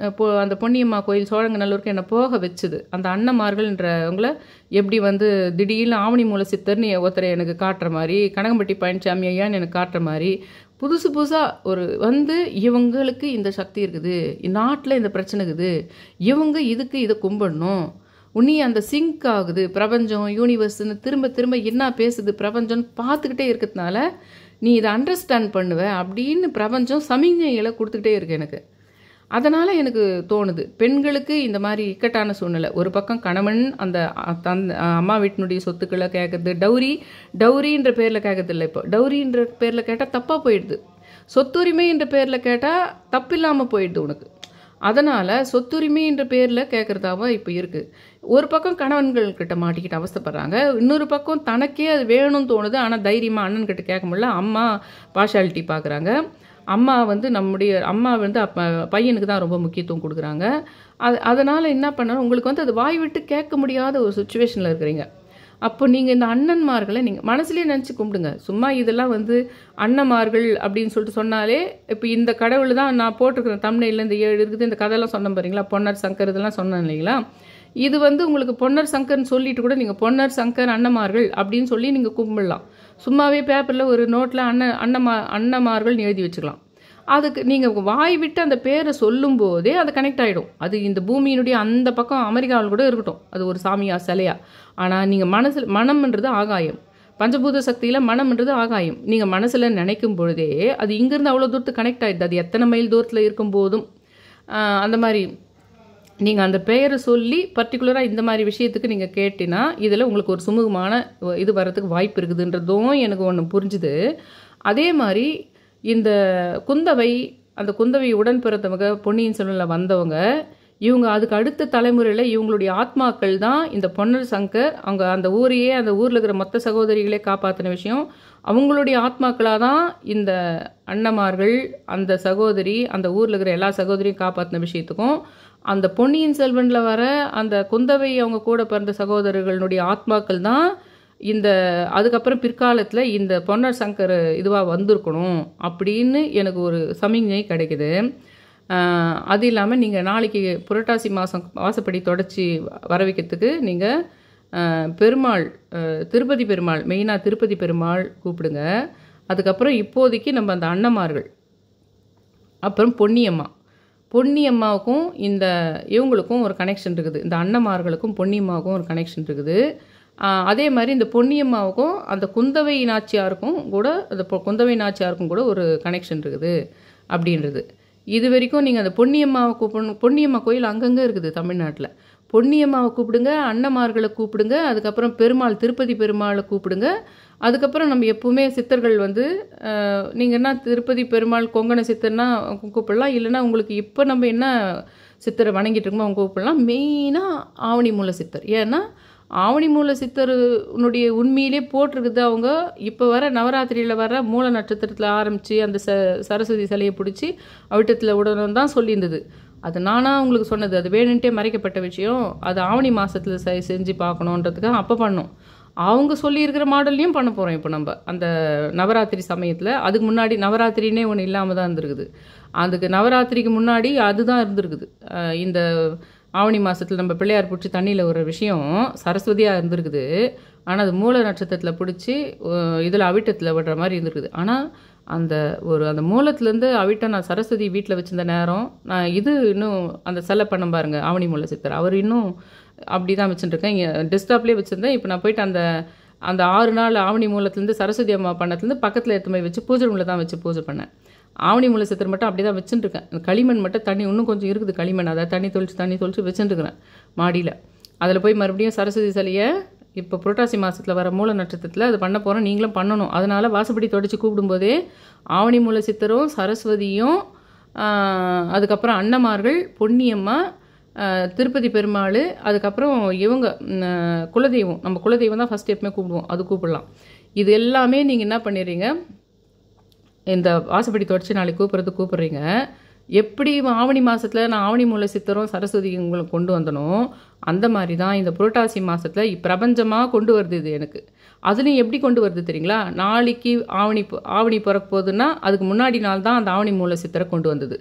பொன்னியம்மா கோயில் சோழங்கநல்லூருக்கு என்னை போக வச்சுது. அந்த அண்ணன்மார்கள்ன்றவங்கள எப்படி வந்து திடீர்னு ஆவணி மூல சித்தர்னு ஒருத்தரை எனக்கு காட்டுற மாதிரி, கனகம்பட்டி பழனிசாமி ஐயான்னு எனக்கு காட்டுற மாதிரி புதுசாக ஒரு வந்து இவங்களுக்கு இந்த சக்தி இருக்குது, நாட்டில் இந்த பிரச்சனை இருக்குது, இவங்க இதுக்கு இதை கும்பிடணும், உன்னி அந்த சிங்க் ஆகுது பிரபஞ்சம் யூனிவர்ஸ்ன்னு திரும்ப திரும்ப என்ன பேசுது பிரபஞ்சம்னு பார்த்துக்கிட்டே இருக்கிறதுனால நீ இதை அண்டர்ஸ்டாண்ட் பண்ணுவ அப்படின்னு பிரபஞ்சம் சமிஞ்ஞைகளை கொடுத்துக்கிட்டே இருக்கு எனக்கு. அதனால் எனக்கு தோணுது, பெண்களுக்கு இந்த மாதிரி இக்கட்டான சூழ்நிலை. ஒரு பக்கம் கணவன் அந்த அம்மா வீட்டினுடைய சொத்துக்களை கேட்குறது, டவுரின்ற பேரில் கேட்கறது இல்லை. இப்போ டவுரின்ற பேரில் கேட்டால் தப்பாக போயிடுது, சொத்துரிமைன்ற பேரில் கேட்டால் தப்பில்லாமல் போயிடுது உனக்கு. அதனால் சொத்துரிமைன்ற பேரில் கேட்குறதாவா இப்போ இருக்குது. ஒரு பக்கம் கணவன்கள்கிட்ட மாட்டிக்கிட்டு அவஸ்தைப்படுறாங்க, இன்னொரு பக்கம் தனக்கே அது வேணும்னு தோணுது, ஆனால் தைரியமாக அண்ணன்கிட்ட கேட்க முடியல. அம்மா பார்ஷாலிட்டி பார்க்குறாங்க. அம்மா வந்து பையனுக்கு தான் ரொம்ப முக்கியத்துவம் கொடுக்குறாங்க. அதனால் என்ன பண்ணணும், உங்களுக்கு வந்து அது வாய் விட்டு கேட்க முடியாத ஒரு சுச்சுவேஷனில் இருக்கிறீங்க. அப்போ நீங்கள் இந்த அண்ணன்மார்களை நீங்கள் மனசுலேயே நினச்சி கும்பிடுங்க. சும்மா இதெல்லாம் வந்து அண்ணன்மார்கள் அப்படின்னு சொல்லிட்டு சொன்னாலே, இப்போ இந்த கடவுள் தான் நான் போட்டிருக்கிறேன் தமிழில் இந்த 7 இருக்குது, இந்த கதையெல்லாம் சொன்னேன் பாருங்களா, பொன்னர் சங்கர் இதெல்லாம் சொன்னேன் இல்லைங்களா. இது வந்து உங்களுக்கு பொன்னர் சங்கர்னு சொல்லிட்டு கூட நீங்கள் பொன்னர் சங்கர் அண்ணன்மார்கள் அப்படின்னு சொல்லி நீங்கள் கும்பிடலாம். சும்மாவே பேப்பரில் ஒரு நோட்டில் அண்ணன்மார்கள்னு எழுதி வச்சுக்கலாம். அதுக்கு நீங்கள் வாய் விட்டு அந்த பேரை சொல்லும்போதே அது கனெக்ட் ஆகிடும். அது இந்த பூமியினுடைய அந்த பக்கம் அமெரிக்காவில் கூட இருக்கட்டும், அது ஒரு சாமியா சிலையா. ஆனால் நீங்கள் மனம்ன்றது ஆகாயம், பஞ்சபூத சக்தியில் மனம்ன்றது ஆகாயம். நீங்கள் மனசில் நினைக்கும் பொழுதே அது இங்கேருந்து அவ்வளோ தூரத்துக்கு கனெக்ட் ஆகிடுது. அது எத்தனை மைல் தூரத்தில் இருக்கும் போதும் அந்த மாதிரி நீங்கள் அந்த பெயரை சொல்லி பர்டிகுலராக இந்த மாதிரி விஷயத்துக்கு நீங்கள் கேட்டினா இதில் உங்களுக்கு ஒரு சுமூகமான இது வர்றதுக்கு வாய்ப்பு இருக்குதுன்றதும் எனக்கு ஒன்று புரிஞ்சுது. அதே மாதிரி இந்த அந்த குந்தவை உடன் பிறந்தவங்க பொன்னியின் செல்வனில் வந்தவங்க, இவங்க அதுக்கு அடுத்த தலைமுறையில் இவங்களுடைய ஆத்மாக்கள் தான் இந்த பொன்னர் சங்கர். அவங்க அந்த ஊரையே, அந்த ஊரில் இருக்கிற மொத்த சகோதரிகளே காப்பாற்றின விஷயம் அவங்களுடைய ஆத்மாக்களாக தான் இந்த அண்ணன்மார்கள், அந்த சகோதரி, அந்த ஊரில் இருக்கிற எல்லா சகோதரியும் காப்பாற்றின விஷயத்துக்கும் அந்த பொன்னியின் செல்வனில் வர அந்த குந்தவை அவங்க கூட பிறந்த சகோதரர்களுடைய ஆத்மாக்கள் தான் அதுக்கப்புறம் பிற்காலத்தில் இந்த பொன்னர் சங்கர் இதுவாக வந்திருக்கணும் அப்படின்னு எனக்கு ஒரு சமிஞ்ஞை கிடைக்குது. அது இல்லாமல் நீங்கள் நாளைக்கு புரட்டாசி மாதம் வாசப்படி தொடச்சி வர வைக்கிறதுக்கு நீங்கள் பெருமாள், திருப்பதி பெருமாள், மெயினாக திருப்பதி பெருமாள் கூப்பிடுங்க. அதுக்கப்புறம் இப்போதைக்கு நம்ம அந்த அண்ணமார்கள், அப்புறம் பொன்னியம்மா. பொன்னியம்மாவுக்கும் இவங்களுக்கும் ஒரு கனெக்ஷன் இருக்குது. இந்த அண்ணமார்களுக்கும் பொன்னியம்மாவுக்கும் ஒரு கனெக்ஷன் இருக்குது. அதே மாதிரி இந்த பொன்னியம்மாவுக்கும் அந்த குந்தவை நாச்சியாருக்கும் கூட ஒரு கனெக்ஷன் இருக்குது அப்படின்றது. இது வரைக்கும் நீங்கள் அந்த பொன்னியம்மாவை பொன்னியம்மா கோயில் அங்கங்கே இருக்குது தமிழ்நாட்டில். பொன்னியம்மாவை கூப்பிடுங்க, அண்ணமார்களை கூப்பிடுங்க, அதுக்கப்புறம் பெருமாள், திருப்பதி பெருமாளை கூப்பிடுங்க. அதுக்கப்புறம் நம்ம எப்பவுமே சித்தர்கள் நீங்கள் என்ன திருப்பதி பெருமாள் கொங்கண சித்தர்னா கூப்பிடலாம், இல்லைன்னா உங்களுக்கு இப்போ நம்ம என்ன சித்தரை வணங்கிட்டு இருக்கோமோ அவங்க கூப்பிடலாம். மெயினாக ஆவணி மூல சித்தர். ஏன்னா ஆவணி மூல சித்தருனுடைய உண்மையிலே போட்டிருக்குது. அவங்க இப்போ வர நவராத்திரியில் வர மூல நட்சத்திரத்தில் ஆரம்பித்து அந்த சரஸ்வதி சிலையை பிடிச்சி அவிட்டத்தில் விடணும் தான் சொல்லியிருந்தது. அது நானாக உங்களுக்கு சொன்னது, அது வேணுன்ட்டே மறைக்கப்பட்ட விஷயம். அது ஆவணி மாதத்தில் செஞ்சு பார்க்கணுன்றதுக்காக அப்போ பண்ணோம். அவங்க சொல்லியிருக்கிற மாடல்லையும் பண்ண போகிறோம் இப்போ நம்ம அந்த நவராத்திரி சமயத்தில். அதுக்கு முன்னாடி நவராத்திரினே ஒன்று இல்லாமல் தான் இருந்திருக்குது. அதுக்கு நவராத்திரிக்கு முன்னாடி அதுதான் இருந்திருக்குது. இந்த ஆவணி மாதத்தில் நம்ம பிள்ளையார் பிடிச்சி தண்ணியில் ஒரு விஷயம் சரஸ்வதியாக இருந்திருக்குது. ஆனால் அது மூல நட்சத்திரத்தில் பிடிச்சி இதில் அவிட்டத்தில் விடுற மாதிரி இருந்திருக்குது. ஆனால் அந்த மூலத்துலேருந்து அவிட்டம் நான் சரஸ்வதி வீட்டில் வச்சிருந்த நேரம் நான் இன்னும் அந்த சிலை பண்ண பாருங்க, ஆவணி மூல சித்தர் அவர் இன்னும் அப்படி தான் வச்சுட்டுருக்கேன். இங்கே டெஸ்க்டாப்லேயே வச்சுருந்தேன். இப்போ நான் போயிட்டு அந்த 6 நாள் ஆவணி மூலத்துலேருந்து சரஸ்வதி அம்மா பண்ணத்துலேருந்து பக்கத்தில் எடுத்து போய் வச்சு பூஜை ரூமில் தான் வச்சு பூஜை பண்ணேன். ஆவணி மூல சித்தர் மட்டும் அப்படி தான் வச்சுட்டுருக்கேன். அந்த களிமண் மட்டும் தண்ணி இன்னும் கொஞ்சம் இருக்குது, களிமண் அதை தண்ணி தொளிச்சு வச்சுட்டுருக்கிறேன் மாடியில். அதில் போய் மறுபடியும் சரஸ்வதி சிலையை இப்போ புரட்டாசி மாதத்தில் வர மூல நட்சத்திரத்தில் அது பண்ண போகிறோம். நீங்களும் பண்ணணும். அதனால் வாசப்படி தொடச்சி கூப்பிடும்போதே ஆவணி மூல சித்தரும் சரஸ்வதியும், அதுக்கப்புறம் அண்ணமார்கள், பொன்னியம்மா, திருப்பதி பெருமாள், அதுக்கப்புறம் இவங்க குலதெய்வம், நம்ம குலதெய்வம் தான் ஃபஸ்ட் எப்பவுமே கூப்பிடுவோம், அது கூப்பிடலாம். இது எல்லாமே நீங்கள் என்ன பண்ணிடுறீங்க, இந்த வாசப்படி தொடச்சி நாளைக்கு கூப்பிட்றீங்க. எப்படி ஆவணி மாதத்தில் நான் ஆவணி மூல சித்தரும் சரஸ்வதி உங்களுக்கு கொண்டு வந்தனும், அந்த மாதிரி தான் இந்த புரட்டாசி மாதத்தில் பிரபஞ்சமாக கொண்டு வருது இது எனக்கு. அதுலேயும் எப்படி கொண்டு வருது தெரியுங்களா? நாளைக்கு ஆவணி பிறக்க போகுதுன்னா அதுக்கு முன்னாடி நாள் தான் அந்த ஆவணி மூல சித்தரை கொண்டு வந்தது.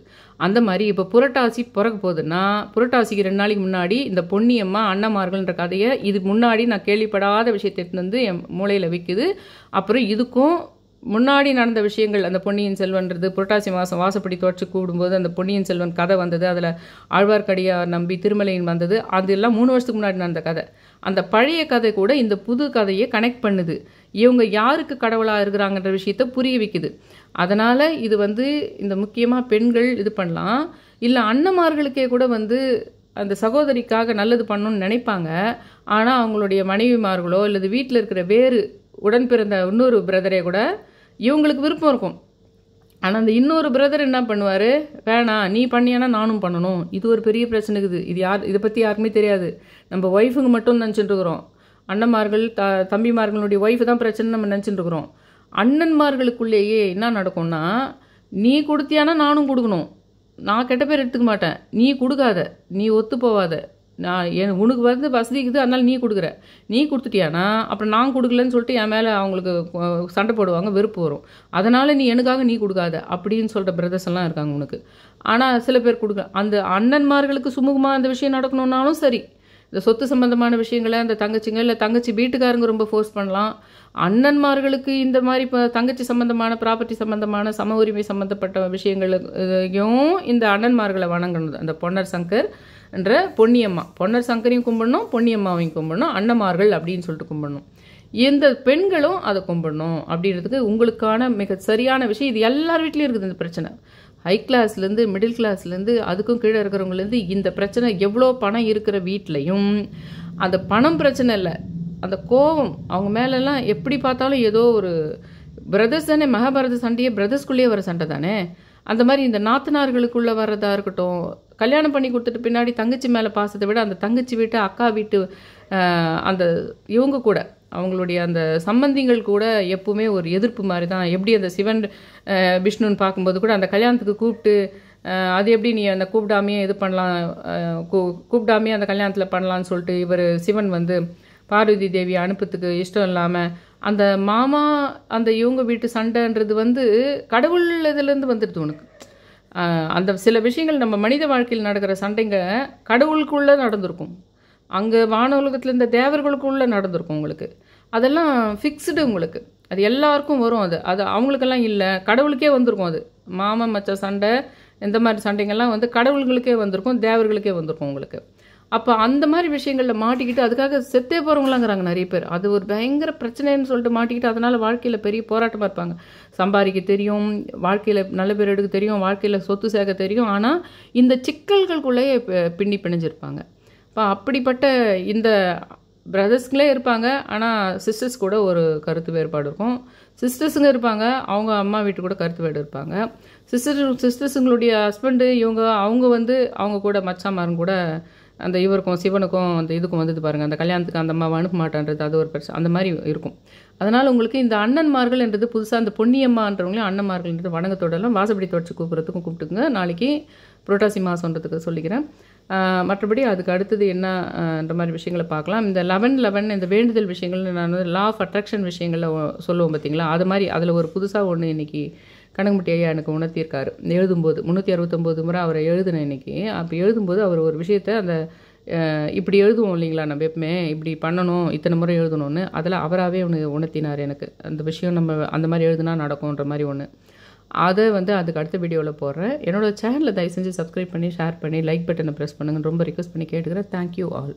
அந்த மாதிரி இப்போ புரட்டாசி பிறக்க போகுதுன்னா புரட்டாசிக்கு 2 நாளைக்கு முன்னாடி இந்த பொன்னியம்மா அண்ணமார்கள்ன்ற கதையை இது முன்னாடி நான் கேள்விப்படாத விஷயத்தை எடுத்துன்னு வந்து என் மூளையில் வைக்குது. அப்புறம் இதுக்கும் முன்னாடி நடந்த விஷயங்கள், அந்த பொன்னியின் செல்வன்றது புரட்டாசி மாதம் வாசப்படி தொடச்சி கூடும்போது அந்த பொன்னியின் செல்வன் கதை வந்தது, அதில் ஆழ்வார்க்கடியார் நம்பி திருமலையின் வந்தது, அதெல்லாம் 3 வருஷத்துக்கு முன்னாடி நடந்த கதை. அந்த பழைய கதை கூட இந்த புது கதையை கனெக்ட் பண்ணுது. இவங்க யாருக்கு கடவுளாக இருக்கிறாங்கன்ற விஷயத்தை புரிய வைக்குது. அதனால் இது இந்த முக்கியமாக பெண்கள் இது பண்ணலாம். இல்லை அண்ணமார்களுக்கே கூட அந்த சகோதரிக்காக நல்லது பண்ணணும்னு நினைப்பாங்க. ஆனால் அவங்களுடைய மனைவிமார்களோ இல்லது வீட்டில் இருக்கிற வேறு உடன் பிறந்த இன்னொரு பிரதரே கூட இவங்களுக்கு விருப்பம் இருக்கும். ஆனால் அந்த இன்னொரு பிரதர் என்ன பண்ணுவார், வேணாம் நீ பண்ணியானா நானும் பண்ணணும். இது ஒரு பெரிய பிரச்சனை இருக்குது. இதை பற்றி யாருக்குமே தெரியாது. நம்ம ஒய்ஃபுங்க மட்டும் நினச்சிட்டு இருக்கிறோம். அண்ணன்மார்கள் தம்பிமார்களுடைய ஒய்ஃபு தான் பிரச்சனை நம்ம நினச்சிட்டு இருக்கிறோம். அண்ணன்மார்களுக்குள்ளேயே என்ன நடக்கும்னா, நீ கொடுத்தியானா நானும் கொடுக்கணும், நான் கெட்ட பேர் எடுத்துக்க மாட்டேன், நீ கொடுக்காத, நீ ஒத்து போவாத, உனக்கு வசதிக்குது அதனால நீ கொடுக்குற, நீ கொடுத்துட்டியானா அப்புறம் நான் கொடுக்கலன்னு சொல்லிட்டு என் மேலே அவங்களுக்கு சண்டை போடுவாங்க, வெறுப்பு வரும். அதனால் நீ எனக்காக நீ கொடுக்காத அப்படின்னு சொல்கிற பிரதர்ஸ் எல்லாம் இருக்காங்க உனக்கு. ஆனால் சில பேர் கொடுக்க அந்த அண்ணன்மார்களுக்கு சுமூகமாக அந்த விஷயம் நடக்கணுன்னாலும் சரி, இந்த சொத்து சம்பந்தமான விஷயங்களை அந்த தங்கச்சிங்க இல்லை தங்கச்சி வீட்டுக்காரங்க ரொம்ப ஃபோர்ஸ் பண்ணலாம். அண்ணன்மார்களுக்கு இந்த மாதிரி இப்போ தங்கச்சி சம்பந்தமான ப்ராப்பர்ட்டி சம்பந்தமான சம உரிமை சம்பந்தப்பட்ட விஷயங்களையும் இந்த அண்ணன்மார்களை வணங்கணும். அந்த பொன்னர் சங்கர் என்ற பொன்னர் சங்கரையும் கும்பிடணும், பொன்னியம்மாவையும் கும்பிடணும், அண்ணமார்கள் அப்படின்னு சொல்லிட்டு கும்பிடணும். எந்த பெண்களும் அதை கும்பிடணும் அப்படின்றதுக்கு உங்களுக்கான மிக சரியான விஷயம். இது எல்லார் வீட்லேயும் இருக்குது இந்த பிரச்சனை. ஹை கிளாஸ்லேருந்து மிடில் கிளாஸ்லேருந்து அதுக்கும் கீழே இருக்கிறவங்கலேருந்து இந்த பிரச்சனை எவ்வளோ பணம் இருக்கிற வீட்லையும் அந்த பணம் பிரச்சனை இல்லை, அந்த கோபம் அவங்க மேலெல்லாம் எப்படி பார்த்தாலும் ஏதோ ஒரு பிரதர்ஸ் தானே. மகாபாரத சண்டையே பிரதர்ஸ்குள்ளேயே வர சண்டை தானே. அந்த மாதிரி இந்த நாத்தனார்களுக்குள்ளே வர்றதா இருக்கட்டும், கல்யாணம் பண்ணி கொடுத்துட்டு பின்னாடி தங்கச்சி மேலே பாசத்தை விட அந்த தங்கச்சி வீட்டு அக்கா வீட்டு அந்த இவங்க கூட அவங்களுடைய அந்த சம்பந்திகள் கூட எப்பவுமே ஒரு எதிர்ப்பு மாதிரி தான். எப்படி அந்த சிவன் விஷ்ணுன்னு பார்க்கும்போது கூட அந்த கல்யாணத்துக்கு கூப்பிட்டு அது எப்படி நீ அந்த கூப்பிடாமையே இது பண்ணலாம், கூப்பிடாமையே அந்த கல்யாணத்தில் பண்ணலான்னு சொல்லிட்டு இவர் சிவன் பார்வதி தேவி அனுப்பத்துக்கு இஷ்டம் இல்லாமல் அந்த மாமா அந்த இவங்க வீட்டு சண்டைன்றது கடவுள் இதுலேருந்து வந்துடுது உனக்கு. அந்த சில விஷயங்கள் நம்ம மனித வாழ்க்கையில் நடக்கிற சண்டைங்க கடவுளுக்குள்ளே நடந்திருக்கும். அங்கே வானோலகத்தில் இந்த தேவர்களுக்குள்ளே நடந்திருக்கும் உங்களுக்கு. அதெல்லாம் ஃபிக்ஸ்டு உங்களுக்கு. அது எல்லாருக்கும் வரும். அது அவங்களுக்கெல்லாம் இல்லை, கடவுளுக்கே வந்திருக்கும். அது மாமன் மச்ச சண்டை, இந்த மாதிரி சண்டைங்கள்லாம் வந்து கடவுள்களுக்கே வந்திருக்கும், தேவர்களுக்கே வந்திருக்கும் உங்களுக்கு. அப்போ அந்த மாதிரி விஷயங்களில் மாட்டிக்கிட்டு அதுக்காக செத்தே போகிறவங்களாங்கிறாங்க நிறைய பேர். அது ஒரு பயங்கர பிரச்சனைன்னு சொல்லிட்டு மாட்டிக்கிட்டு அதனால் வாழ்க்கையில் பெரிய போராட்டமாக இருப்பாங்க. சம்பாதிக்க தெரியும், வாழ்க்கையில் நல்ல பேர் எடுக்க தெரியும், வாழ்க்கையில் சொத்து சேர்க்க தெரியும், ஆனால் இந்த சிக்கல்களுக்குள்ளேயே பின்னி பிணைஞ்சிருப்பாங்க. இப்போ அப்படிப்பட்ட இந்த பிரதர்ஸ்களே இருப்பாங்க, ஆனால் சிஸ்டர்ஸ் கூட ஒரு கருத்து வேறுபாடு இருக்கும். சிஸ்டர்ஸுங்க இருப்பாங்க, அவங்க அம்மா வீட்டு கூட கருத்து வேறு இருப்பாங்க. சிஸ்டர்ஸுங்களுடைய ஹஸ்பண்டு அவங்க வந்து அவங்க கூட மச்சாமாரும் கூட அந்த இவருக்கும் சிவனுக்கும் அந்த இதுக்கும் வந்தது பாருங்கள், அந்த கல்யாணத்துக்கு அந்த அம்மாவை அனுப்ப மாட்டான்றது அது ஒரு பிரச்சனை, அந்த மாதிரி இருக்கும். அதனால் உங்களுக்கு இந்த அண்ணன்மார்கள் என்றது புதுசாக அந்த பொன்னியம்மான்றவங்களையும் அண்ணன்மார்கள்ன்றது வணங்கத்தோடலாம் வாசப்படி தொடச்சி கூப்பிட்றதுக்கும் கூப்பிட்டுக்குங்க. நாளைக்கு புரட்டாசி மாதன்றதுக்கு சொல்லிக்கிறேன். மற்றபடி அதுக்கு அடுத்தது என்னன்ற மாதிரி விஷயங்களை பார்க்கலாம். இந்த 11 இந்த வேண்டுதல் விஷயங்கள் நான் வந்து லா ஆஃப் அட்ராக்ஷன் விஷயங்களில் சொல்லுவோம் பார்த்தீங்களா, அது மாதிரி அதில் ஒரு புதுசாக ஒன்று இன்றைக்கி கனகமுட்டி ஐயா எனக்கு உணர்த்தியிருக்காரு. எழுதும்போது 369 முறை அவரை எழுதினேன் இன்றைக்கி. அப்போ எழுதும்போது அவர் ஒரு விஷயத்தை அந்த இப்படி எழுதுவோம் இல்லைங்களா, நம்ம எப்பவுமே இப்படி பண்ணணும், இத்தனை முறை எழுதணும்னு, அதில் அவராகவே ஒன்று உணர்த்தினார் எனக்கு. அந்த விஷயம் நம்ம அந்த மாதிரி எழுதுனா நடக்கும்ன்ற மாதிரி ஒன்று. அதை வந்து அதுக்கு அடுத்த வீடியோவில் போடுறேன். என்னோடய சேனலை தயவு செஞ்சு சப்ஸ்கிரைப் பண்ணி ஷேர் பண்ணி லைக் பட்டனை ப்ரெஸ் பண்ணுங்கன்னு ரொம்ப ரிக்வெஸ்ட் பண்ணி கேட்டுக்கிறேன். Thank you all.